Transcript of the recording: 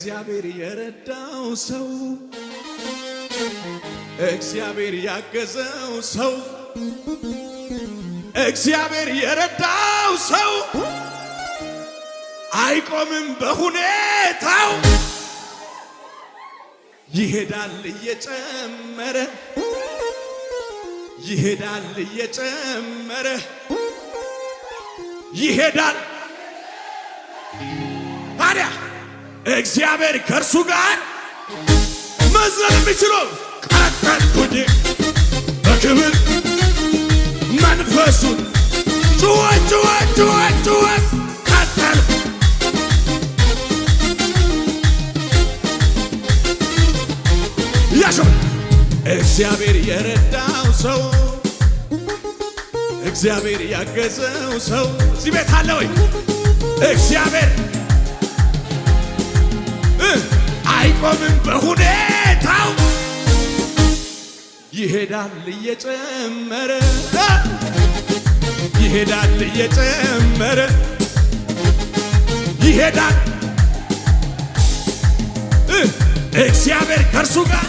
እግዚአብሔር የረዳው ሰው እግዚአብሔር ያገዘው ሰው እግዚአብሔር የረዳው ሰው አይቆምም በሁኔታው ይሄዳል እየጨመረ ይሄዳል እየጨመረ ይሄዳል ታዲያ እግዚአብሔር ከርሱ ጋር መዝለል የሚችለው ቀጠልኩኝ በክብር መንፈሱን ጩኸት ቀጠልኩ ያሸው እግዚአብሔር የረዳው ሰው እግዚአብሔር ያገዘው ሰው እዚህ ቤት አለ ወይ? እግዚአብሔር አይቆምም በሁኔታው ይሄዳል እየጨመረ ይሄዳል እየጨመረ ይሄዳል እግዚአብሔር ከርሱ ጋር